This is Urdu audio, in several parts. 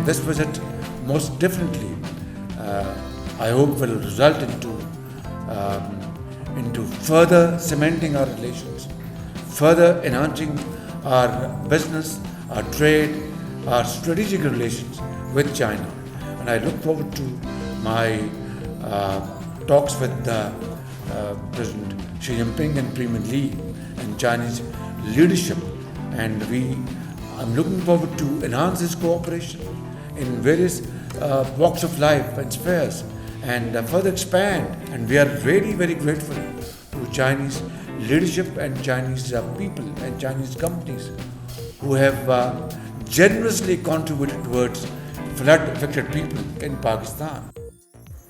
this visit most definitely, I hope, will result into further cementing our relations, further enhancing our business, our trade, our strategic relations with China. And I look forward to my talks with President Xi Jinping and Premier Li and Chinese leadership. And I'm looking forward to enhance this cooperation in various walks of life and spheres and further expand. And we are very, very grateful to Chinese leadership and Chinese people and Chinese companies who have generously contributed towards flood-affected people in Pakistan.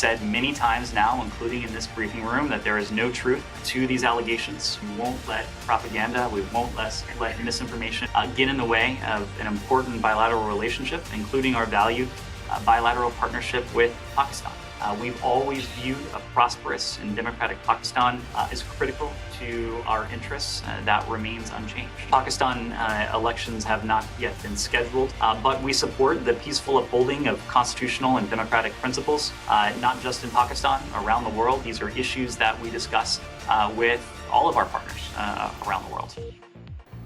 Said many times now, including in this briefing room, that there is no truth to these allegations. We won't let propaganda, we won't let misinformation get in the way of an important bilateral relationship, including our valued bilateral partnership with Pakistan. We've always viewed a prosperous and democratic Pakistan as critical to our interests. That remains unchanged. Pakistan elections have not yet been scheduled, but we support the peaceful upholding of constitutional and democratic principles, not just in Pakistan, around the world. These are issues that we discuss with all of our partners around the world.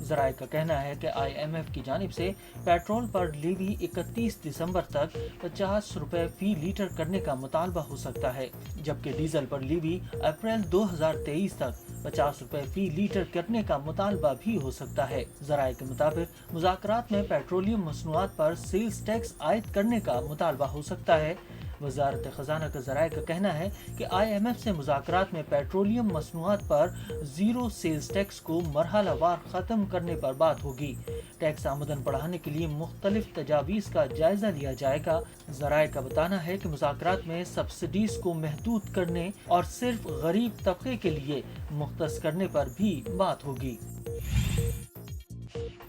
ذرائع کا کہنا ہے کہ IMF کی جانب سے پیٹرول پر لیوی 31 دسمبر تک 50 روپے فی لیٹر کرنے کا مطالبہ ہو سکتا ہے، جبکہ ڈیزل پر لیوی اپریل 2023 تک 50 روپے فی لیٹر کرنے کا مطالبہ بھی ہو سکتا ہے۔ ذرائع کے مطابق مذاکرات میں پیٹرولیم مصنوعات پر سیلز ٹیکس عائد کرنے کا مطالبہ ہو سکتا ہے۔ وزارت خزانہ کا ذرائع کا کہنا ہے کہ IMF سے مذاکرات میں پیٹرولیم مصنوعات پر زیرو سیلز ٹیکس کو مرحلہ وار ختم کرنے پر بات ہوگی۔ ٹیکس آمدن بڑھانے کے لیے مختلف تجاویز کا جائزہ لیا جائے گا۔ ذرائع کا بتانا ہے کہ مذاکرات میں سبسڈیز کو محدود کرنے اور صرف غریب طبقے کے لیے مختص کرنے پر بھی بات ہوگی۔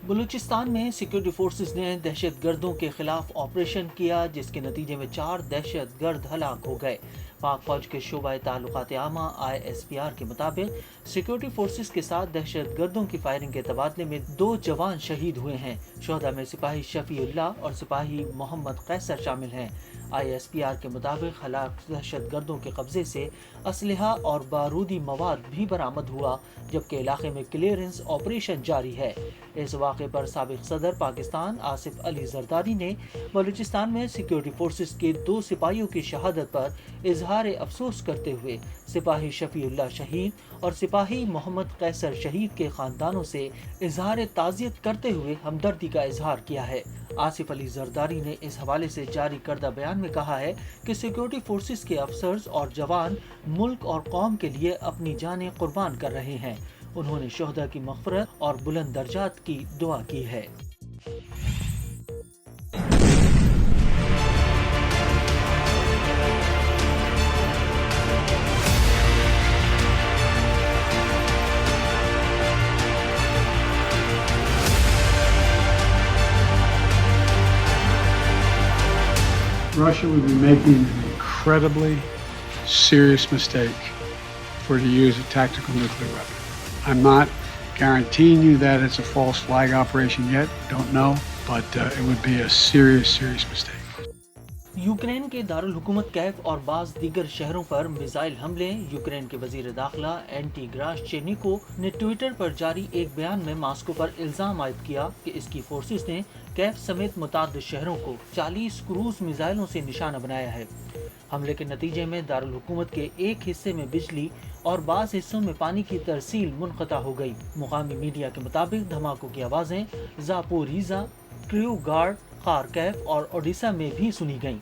بلوچستان میں سیکورٹی فورسز نے دہشت گردوں کے خلاف آپریشن کیا، جس کے نتیجے میں 4 دہشت گرد ہلاک ہو گئے۔ پاک فوج کے شعبہ تعلقات عامہ ISPR کے مطابق سیکورٹی فورسز کے ساتھ دہشت گردوں کی فائرنگ کے تبادلے میں 2 جوان شہید ہوئے ہیں۔ شہداء میں سپاہی شفیع اللہ اور سپاہی محمد قیصر شامل ہیں۔ ISPR کے مطابق ہلاک دہشت گردوں کے قبضے سے اسلحہ اور بارودی مواد بھی برآمد ہوا، جبکہ علاقے میں کلیئرنس آپریشن جاری ہے۔ اس واقعے پر سابق صدر پاکستان آصف علی زرداری نے بلوچستان میں سیکورٹی فورسز کے 2 سپاہیوں کی شہادت پر اظہار افسوس کرتے ہوئے سپاہی شفیع اللہ شہید اور سپاہی محمد قیصر شہید کے خاندانوں سے اظہار تعزیت کرتے ہوئے ہمدردی کا اظہار کیا ہے۔ آصف علی زرداری نے اس حوالے سے جاری کردہ بیان میں کہا ہے کہ سیکورٹی فورسز کے افسرز اور جوان ملک اور قوم کے لیے اپنی جانیں قربان کر رہے ہیں۔ انہوں نے شہداء کی مغفرت اور بلند درجات کی دعا کی ہے۔ Russia would be making an incredibly serious mistake for it to use a tactical nuclear weapon. I'm not guaranteeing you that it's a false flag operation yet, don't know, but it would be a serious mistake. Ukraine کے دارالحکومت کیف اور بعض دیگر شہروں پر میزائل حملے۔ یوکرین کے وزیر داخلہ اینٹی گراشچینکو نے ٹویٹر پر جاری ایک بیان میں ماسکو پر الزام عائد کیا کہ اس کی فورسز نے کیف سمیت متعدد شہروں کو 40 کروز میزائلوں سے نشانہ بنایا ہے۔ حملے کے نتیجے میں دارالحکومت کے ایک حصے میں بجلی اور بعض حصوں میں پانی کی ترسیل منقطع ہو گئی۔ مقامی میڈیا کے مطابق دھماکوں کی آوازیں زاپوریزا، کریوگارڈ، خارکیف اور اوڈیسا میں بھی سنی گئیں۔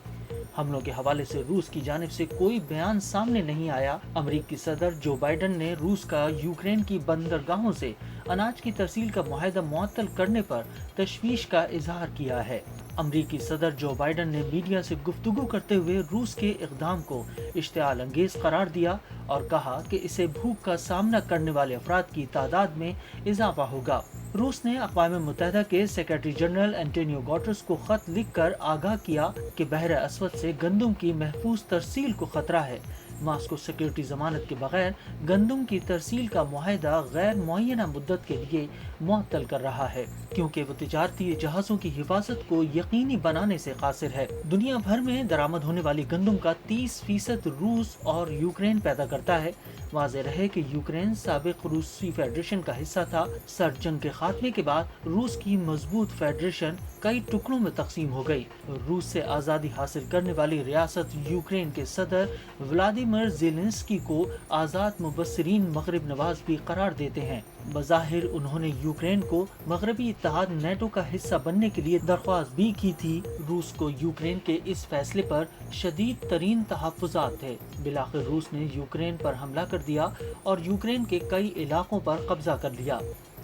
حملوں کے حوالے سے روس کی جانب سے کوئی بیان سامنے نہیں آیا۔ امریکی صدر جو بائیڈن نے روس کا یوکرین کی بندرگاہوں سے اناج کی ترسیل کا معاہدہ معطل کرنے پر تشویش کا اظہار کیا ہے۔ امریکی صدر جو بائیڈن نے میڈیا سے گفتگو کرتے ہوئے روس کے اقدام کو اشتعال انگیز قرار دیا اور کہا کہ اسے بھوک کا سامنا کرنے والے افراد کی تعداد میں اضافہ ہوگا۔ روس نے اقوام متحدہ کے سیکرٹری جنرل انٹونیو گوٹرس کو خط لکھ کر آگاہ کیا کہ بحر اسود سے گندم کی محفوظ ترسیل کو خطرہ ہے۔ ماسکو سیکورٹی ضمانت کے بغیر گندم کی ترسیل کا معاہدہ غیر معینہ مدت کے لیے معطل کر رہا ہے، کیونکہ وہ تجارتی جہازوں کی حفاظت کو یقینی بنانے سے قاصر ہے۔ دنیا بھر میں درآمد ہونے والی گندم کا 30% روس اور یوکرین پیدا کرتا ہے۔ واضح رہے کہ یوکرین سابق روسی فیڈریشن کا حصہ تھا۔ سرد جنگ کے خاتمے کے بعد روس کی مضبوط فیڈریشن کئی ٹکڑوں میں تقسیم ہو گئی۔ روس سے آزادی حاصل کرنے والی ریاست یوکرین کے صدر ولادیمیر زیلنسکی کو آزاد مبصرین مغرب نواز بھی قرار دیتے ہیں۔ بظاہر انہوں نے یوکرین کو مغربی اتحاد نیٹو کا حصہ بننے کے لیے درخواست بھی کی تھی۔ روس کو یوکرین کے اس فیصلے پر شدید ترین تحفظات تھے۔ بالآخر روس نے یوکرین پر حملہ کر دیا اور یوکرین کے کئی علاقوں پر قبضہ کر لیا،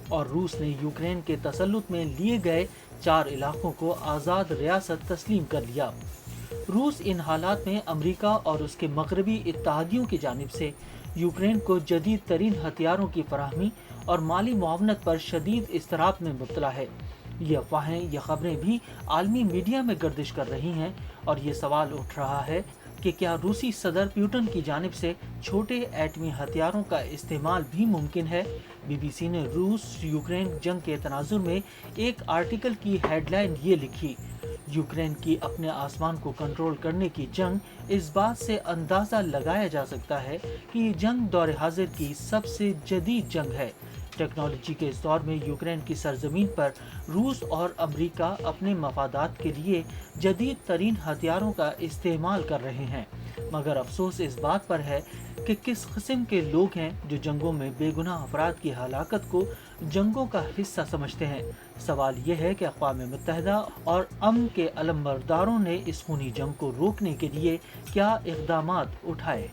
اور روس نے یوکرین کے تسلط میں لیے گئے 4 علاقوں کو آزاد ریاست تسلیم کر لیا۔ روس ان حالات میں امریکہ اور اس کے مغربی اتحادیوں کی جانب سے یوکرین کو جدید ترین ہتھیاروں کی فراہمی اور مالی معاونت پر شدید اضطراب میں مبتلا ہے۔ یہ افواہیں، یہ خبریں بھی عالمی میڈیا میں گردش کر رہی ہیں، اور یہ سوال اٹھ رہا ہے کہ کیا روسی صدر پیوٹن کی جانب سے چھوٹے ایٹمی ہتھیاروں کا استعمال بھی ممکن ہے؟ BBC نے روس یوکرین جنگ کے تناظر میں ایک آرٹیکل کی ہیڈ لائن یہ لکھی: یوکرین کی اپنے آسمان کو کنٹرول کرنے کی جنگ اس بات سے اندازہ لگایا جا سکتا ہے کہ یہ جنگ دور حاضر کی سب سے جدید جنگ ہے۔ ٹیکنالوجی کے اس دور میں یوکرین کی سرزمین پر روس اور امریکہ اپنے مفادات کے لیے جدید ترین ہتھیاروں کا استعمال کر رہے ہیں، مگر افسوس اس بات پر ہے کہ کس قسم کے لوگ ہیں جو جنگوں میں بے گناہ افراد کی ہلاکت کو جنگوں کا حصہ سمجھتے ہیں۔ سوال یہ ہے کہ اقوام متحدہ اور امن کے علمبرداروں نے اس خونی جنگ کو روکنے کے لیے کیا اقدامات اٹھائے؟